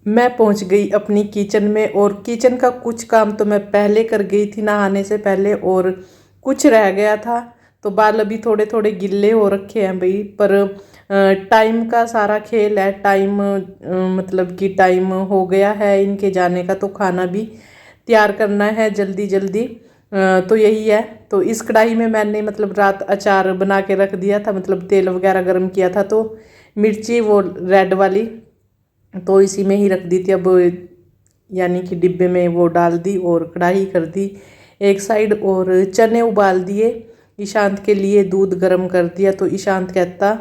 मैं पहुंच गई अपनी किचन में और किचन का कुछ काम तो मैं पहले कर गई थी नहाने से पहले, और कुछ रह गया था। तो बाल अभी थोड़े थोड़े गिल्ले हो रखे हैं भाई, पर टाइम का सारा खेल है। टाइम मतलब कि टाइम हो गया है इनके जाने का, तो खाना भी तैयार करना है जल्दी जल्दी। तो यही है। तो इस कढ़ाई में मैंने मतलब रात अचार बना के रख दिया था, मतलब तेल वगैरह गर्म किया था, तो मिर्ची वो रेड वाली तो इसी में ही रख दी थी। अब यानी कि डिब्बे में वो डाल दी और कढ़ाई कर दी एक साइड, और चने उबाल दिए। ईशांत के लिए दूध गर्म कर दिया। तो ईशांत कहता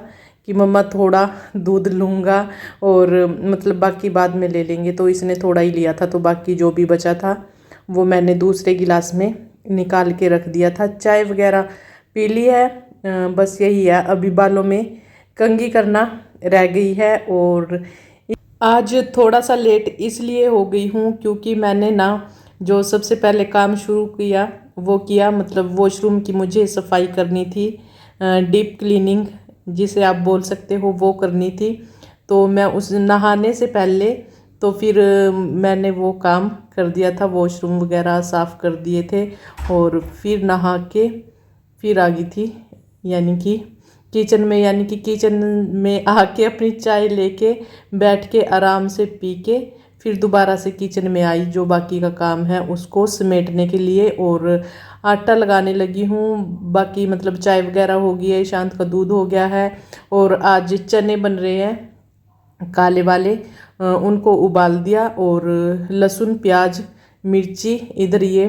कि मम्मा थोड़ा दूध लूँगा और मतलब बाकी बाद में ले लेंगे। तो इसने थोड़ा ही लिया था, तो बाकी जो भी बचा था वो मैंने दूसरे गिलास में निकाल के रख दिया था। चाय वगैरह पी ली है। बस यही है, अभी बालों में कंघी करना रह गई है। और आज थोड़ा सा लेट इसलिए हो गई हूँ क्योंकि मैंने ना जो सबसे पहले काम शुरू किया वो किया, मतलब वॉशरूम की मुझे सफाई करनी थी, डीप क्लीनिंग जिसे आप बोल सकते हो, वो करनी थी। तो मैं उस नहाने से पहले तो फिर मैंने वो काम कर दिया था, वॉशरूम वगैरह साफ़ कर दिए थे, और फिर नहा के फिर आ गई थी यानी कि किचन में। यानी कि किचन में आके अपनी चाय लेके बैठ के आराम से पी के फिर दोबारा से किचन में आई, जो बाकी का काम है उसको समेटने के लिए, और आटा लगाने लगी हूँ। बाकी मतलब चाय वगैरह हो गई है, शांत का दूध हो गया है, और आज चने बन रहे हैं काले वाले, उनको उबाल दिया। और लहसुन प्याज मिर्ची इधर ये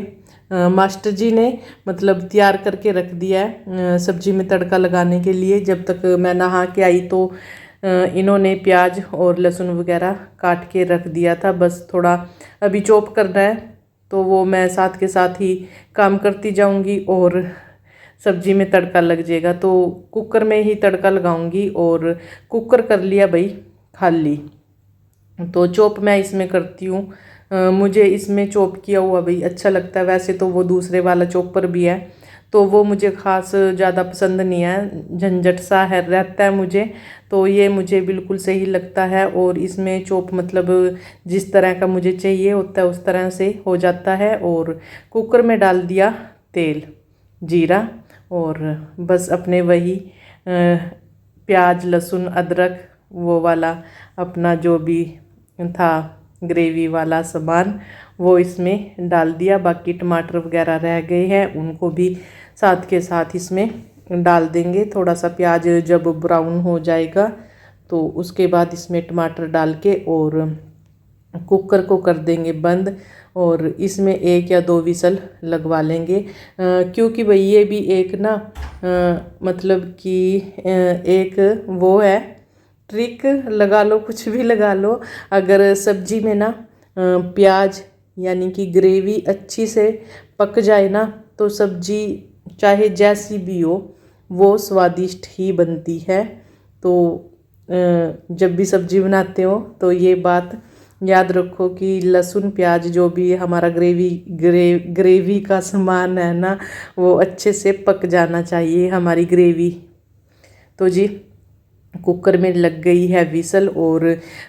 मास्टर जी ने मतलब तैयार करके रख दिया है सब्जी में तड़का लगाने के लिए। जब तक मैं नहा के आई तो इन्होंने प्याज और लहसुन वगैरह काट के रख दिया था। बस थोड़ा अभी चॉप करना है, तो वो मैं साथ के साथ ही काम करती जाऊंगी और सब्जी में तड़का लग जाएगा। तो कुकर में ही तड़का लगाऊंगी, और कुकर कर लिया भाई खाली। तो चॉप मैं इसमें करती हूँ। मुझे इसमें चॉप किया हुआ भाई अच्छा लगता है। वैसे तो वो दूसरे वाला चॉपर भी है, तो वो मुझे ख़ास ज़्यादा पसंद नहीं है, झंझट सा है रहता है मुझे। तो ये मुझे बिल्कुल सही लगता है, और इसमें चॉप मतलब जिस तरह का मुझे चाहिए होता है उस तरह से हो जाता है। और कुकर में डाल दिया तेल जीरा, और बस अपने वही प्याज लहसुन अदरक वो वाला अपना जो भी था ग्रेवी वाला सामान वो इसमें डाल दिया। बाकी टमाटर वगैरह रह गए हैं उनको भी साथ के साथ इसमें डाल देंगे। थोड़ा सा प्याज जब ब्राउन हो जाएगा तो उसके बाद इसमें टमाटर डाल के और कुकर को कर देंगे बंद, और इसमें 1 या 2 विसल लगवा लेंगे। क्योंकि भाई ये भी एक ना मतलब कि एक वो है ट्रिक, लगा लो कुछ भी लगा लो। अगर सब्जी में ना प्याज यानी कि ग्रेवी अच्छी से पक जाए ना, तो सब्जी चाहे जैसी भी हो वो स्वादिष्ट ही बनती है। तो जब भी सब्जी बनाते हो तो ये बात याद रखो कि लहसुन प्याज जो भी हमारा ग्रेवी का सामान है ना, वो अच्छे से पक जाना चाहिए हमारी ग्रेवी। तो जी कुकर में लग गई है विसल, और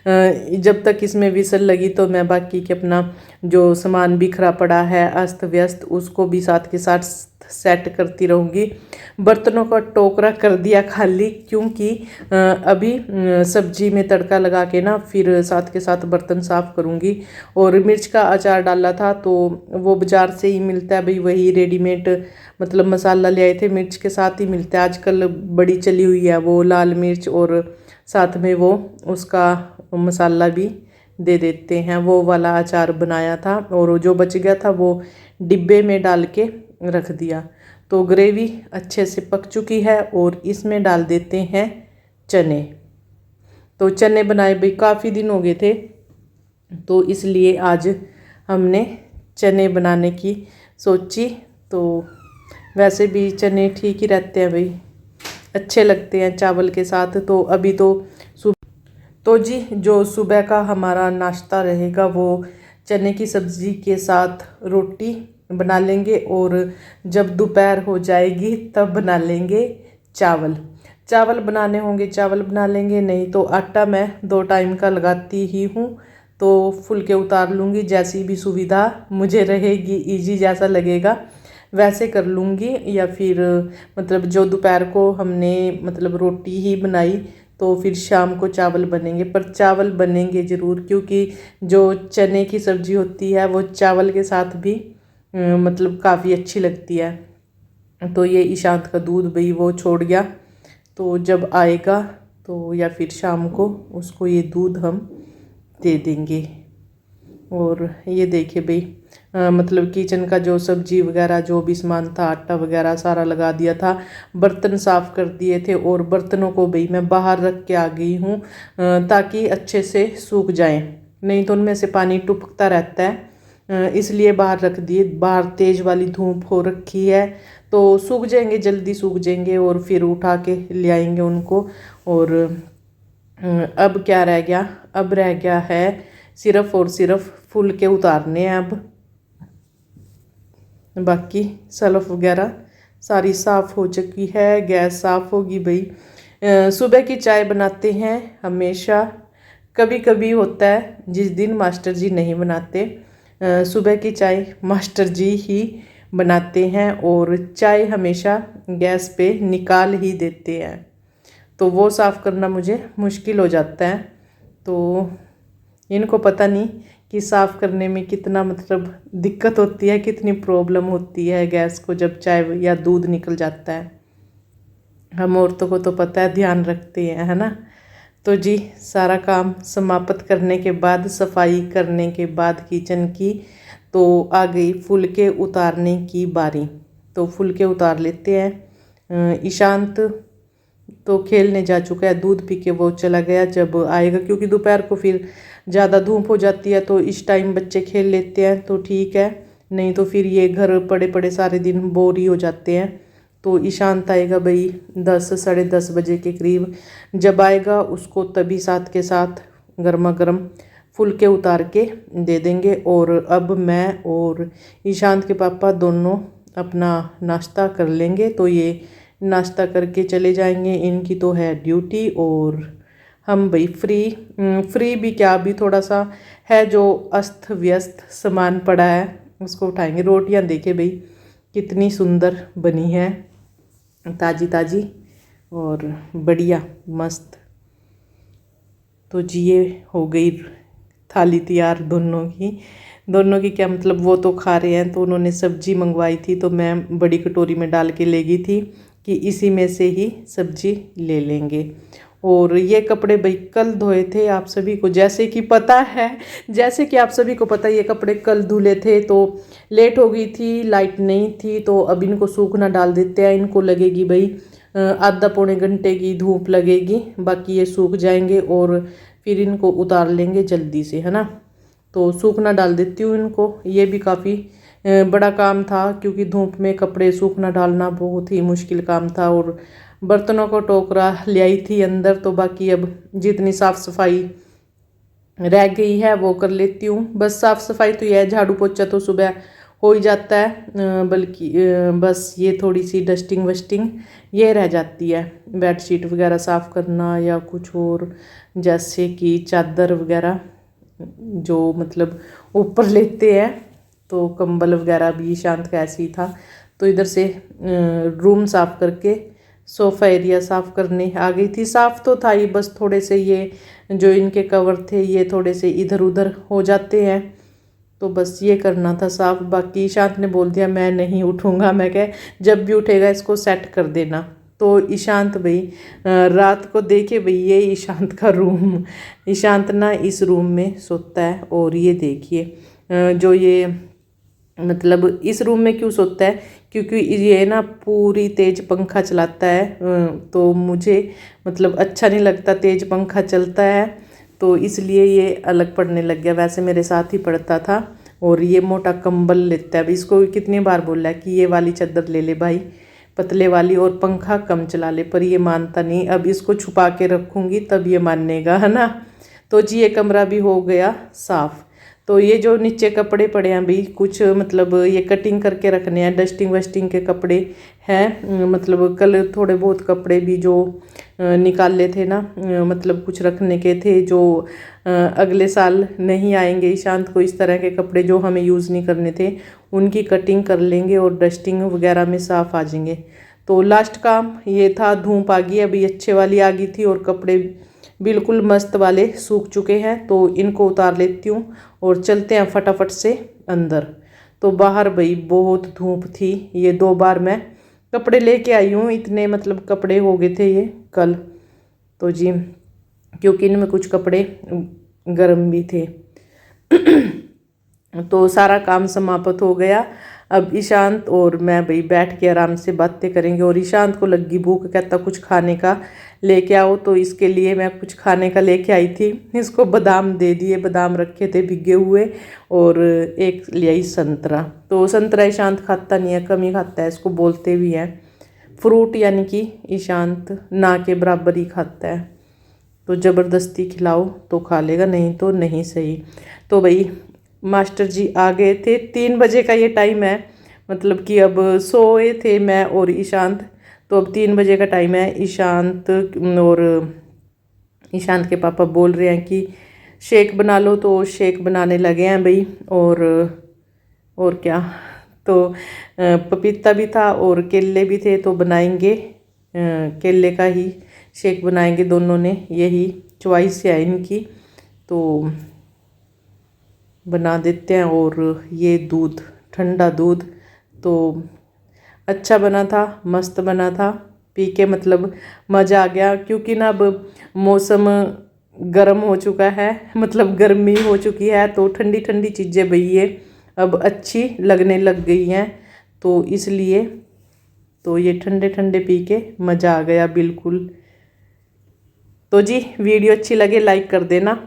जब तक इसमें विसल लगी तो मैं बाकी के अपना जो सामान बिखरा पड़ा है अस्त व्यस्त उसको भी साथ के साथ सेट करती रहूँगी। बर्तनों का टोकरा कर दिया खाली, क्योंकि अभी सब्जी में तड़का लगा के ना फिर साथ के साथ बर्तन साफ़ करूँगी। और मिर्च का अचार डाला था तो वो बाज़ार से ही मिलता है भाई, वही रेडीमेड मतलब मसाला ले आए थे, मिर्च के साथ ही मिलता है आजकल, बड़ी चली हुई है वो लाल मिर्च, और साथ में वो उसका मसाला भी दे देते हैं। वो वाला अचार बनाया था, और जो बच गया था वो डिब्बे में डाल के रख दिया। तो ग्रेवी अच्छे से पक चुकी है, और इसमें डाल देते हैं चने। तो चने बनाए भाई काफ़ी दिन हो गए थे, तो इसलिए आज हमने चने बनाने की सोची। तो वैसे भी चने ठीक ही रहते हैं भाई, अच्छे लगते हैं चावल के साथ। तो अभी तो तो जी जो सुबह का हमारा नाश्ता रहेगा वो चने की सब्ज़ी के साथ रोटी बना लेंगे, और जब दोपहर हो जाएगी तब बना लेंगे चावल। चावल बनाने होंगे चावल बना लेंगे, नहीं तो आटा मैं 2 टाइम का लगाती ही हूँ, तो फुल के उतार लूँगी, जैसी भी सुविधा मुझे रहेगी, इजी जैसा लगेगा वैसे कर लूँगी। या फिर मतलब जो दोपहर को हमने मतलब रोटी ही बनाई तो फिर शाम को चावल बनेंगे, पर चावल बनेंगे ज़रूर, क्योंकि जो चने की सब्ज़ी होती है वो चावल के साथ भी मतलब काफ़ी अच्छी लगती है। तो ये ईशांत का दूध भाई वो छोड़ गया, तो जब आएगा तो या फिर शाम को उसको ये दूध हम दे देंगे। और ये देखिए भाई मतलब किचन का जो सब्जी वगैरह जो भी सामान था, आटा वगैरह सारा लगा दिया था, बर्तन साफ़ कर दिए थे और बर्तनों को भाई मैं बाहर रख के आ गई हूँ ताकि अच्छे से सूख जाएं, नहीं तो उनमें से पानी टपकता रहता है, इसलिए बाहर रख दिए। बाहर तेज़ वाली धूप हो रखी है तो सूख जाएंगे, जल्दी सूख जाएंगे और फिर उठा के ले आएंगे उनको। और अब क्या रह गया, अब रह गया है सिर्फ और सिर्फ फुल के उतारने हैं। अब बाकी सल्फ वगैरह सारी साफ़ हो चुकी है, गैस साफ़ होगी भाई। सुबह की चाय बनाते हैं हमेशा, कभी कभी होता है जिस दिन मास्टर जी नहीं बनाते, सुबह की चाय मास्टर जी ही बनाते हैं और चाय हमेशा गैस पे निकाल ही देते हैं, तो वो साफ़ करना मुझे मुश्किल हो जाता है। तो इनको पता नहीं कि साफ़ करने में कितना मतलब दिक्कत होती है, कितनी प्रॉब्लम होती है गैस को जब चाय या दूध निकल जाता है। हम औरतों को तो पता है, ध्यान रखते हैं, है ना। तो जी सारा काम समाप्त करने के बाद, सफाई करने के बाद किचन की, तो आ गई फुल के उतारने की बारी। तो फुल के उतार लेते हैं। ईशांत तो खेलने जा चुका है, दूध पी के वो चला गया, जब आएगा क्योंकि दोपहर को फिर ज़्यादा धूप हो जाती है तो इस टाइम बच्चे खेल लेते हैं तो ठीक है, नहीं तो फिर ये घर पड़े पड़े सारे दिन बोर ही हो जाते हैं। तो ईशांत आएगा भाई 10 साढ़े 10 बजे के करीब, जब आएगा उसको तभी साथ के साथ गर्मा गर्म फुल के उतार के दे देंगे। और अब मैं और ईशांत के पापा दोनों अपना नाश्ता कर लेंगे, तो ये नाश्ता करके चले जाएंगे, इनकी तो है ड्यूटी। और हम भाई फ्री भी क्या, अभी थोड़ा सा है जो अस्त व्यस्त सामान पड़ा है उसको उठाएंगे। रोटियां देखे भाई कितनी सुंदर बनी है, ताज़ी ताज़ी और बढ़िया मस्त। तो जी ये हो गई थाली तैयार दोनों की क्या मतलब, वो तो खा रहे हैं, तो उन्होंने सब्जी मंगवाई थी तो मैं बड़ी कटोरी में डाल के ले गई थी कि इसी में से ही सब्जी ले लेंगे। और ये कपड़े भाई कल धोए थे, आप सभी को जैसे कि पता है, जैसे कि आप सभी को पता है ये कपड़े कल धुले थे, तो लेट हो गई थी, लाइट नहीं थी, तो अब इनको सूखना डाल देते हैं। इनको लगेगी भाई आधा पौने घंटे की धूप लगेगी, बाकी ये सूख जाएंगे और फिर इनको उतार लेंगे जल्दी से, है ना। तो सूखना डाल देती हूँ इनको, ये भी काफ़ी बड़ा काम था क्योंकि धूप में कपड़े सूखना डालना बहुत ही मुश्किल काम था। और बर्तनों को टोकरा ले आई थी अंदर, तो बाकी अब जितनी साफ़ सफाई रह गई है वो कर लेती हूँ। बस साफ़ सफाई तो यह है, झाड़ू पोछा तो सुबह हो ही जाता है, बल्कि बस ये थोड़ी सी डस्टिंग वस्टिंग ये रह जाती है, बेडशीट वगैरह साफ़ करना या कुछ और, जैसे कि चादर वगैरह जो मतलब ऊपर लेते हैं, तो कंबल वगैरह भी शांत का ऐसे ही था। तो इधर से रूम साफ़ करके सोफ़ा एरिया साफ़ करने आ गई थी। साफ़ तो था ही, बस थोड़े से ये जो इनके कवर थे ये थोड़े से इधर उधर हो जाते हैं, तो बस ये करना था साफ़। बाकी ईशांत ने बोल दिया मैं नहीं उठूँगा, मैं कह जब भी उठेगा इसको सेट कर देना। तो ईशांत भाई रात को देखे भाई ये ईशांत का रूम, ईशांत ना इस रूम में सोता है। और ये देखिए जो ये मतलब इस रूम में क्यों सोता है, क्योंकि ये ना पूरी तेज़ पंखा चलाता है, तो मुझे मतलब अच्छा नहीं लगता तेज़ पंखा चलता है, तो इसलिए ये अलग पढ़ने लग गया। वैसे मेरे साथ ही पढ़ता था। और ये मोटा कंबल लेता है, इसको कितनी बार बोला है कि ये वाली चादर ले ले भाई, पतले वाली, और पंखा कम चला ले, पर ये मानता नहीं। अब इसको छुपा के रखूँगी तब ये मानेगा, है ना। तो जी ये कमरा भी हो गया साफ़। तो ये जो नीचे कपड़े पड़े हैं भाई, कुछ मतलब ये कटिंग करके रखने हैं, डस्टिंग वस्टिंग के कपड़े हैं। मतलब कल थोड़े बहुत कपड़े भी जो निकाले थे ना, मतलब कुछ रखने के थे जो अगले साल नहीं आएंगे ईशांत को, इस तरह के कपड़े जो हमें यूज़ नहीं करने थे उनकी कटिंग कर लेंगे और डस्टिंग वगैरह में साफ़ आ जाएंगे। तो लास्ट काम ये था। धूप आ गई अभी, अच्छे वाली आ गई थी और कपड़े बिल्कुल मस्त वाले सूख चुके हैं। तो इनको उतार लेती हूँ और चलते हैं फटाफट से अंदर। तो बाहर भाई बहुत धूप थी, ये 2 बार मैं कपड़े लेके आई हूँ, इतने मतलब कपड़े हो गए थे ये कल तो जी, क्योंकि इनमें कुछ कपड़े गर्म भी थे। तो सारा काम समाप्त हो गया। अब ईशांत और मैं भाई बैठ के आराम से बातें करेंगे। और ईशांत को लगी भूख, कहता कुछ खाने का लेके आओ, तो इसके लिए मैं कुछ खाने का लेके आई थी। इसको बादाम दे दिए, बादाम रखे थे भिगे हुए, और एक ले आई संतरा। तो संतरा ईशांत खाता नहीं है, कम ही खाता है, इसको बोलते भी हैं फ्रूट, यानी कि ईशांत ना के बराबर ही खाता है। तो ज़बरदस्ती खिलाओ तो खा लेगा, नहीं तो नहीं सही। तो भाई मास्टर जी आ गए थे, 3 बजे का ये टाइम है, मतलब कि अब सोए थे मैं और ईशांत, तो अब 3 बजे का टाइम है। ईशांत के पापा बोल रहे हैं कि शेक बना लो, तो शेक बनाने लगे हैं भाई। और क्या, तो पपीता भी था और केले भी थे, तो बनाएंगे केले का ही शेक बनाएंगे दोनों ने, यही चॉइस है इनकी, तो बना देते हैं। और ये दूध, ठंडा दूध तो अच्छा बना था, मस्त बना था, पी के मतलब मज़ा आ गया। क्योंकि ना अब मौसम गर्म हो चुका है, मतलब गर्मी हो चुकी है, तो ठंडी ठंडी चीज़ें भाई ये अब अच्छी लगने लग गई हैं, तो इसलिए तो ये ठंडे ठंडे पी के मज़ा आ गया बिल्कुल। तो जी वीडियो अच्छी लगे लाइक कर देना।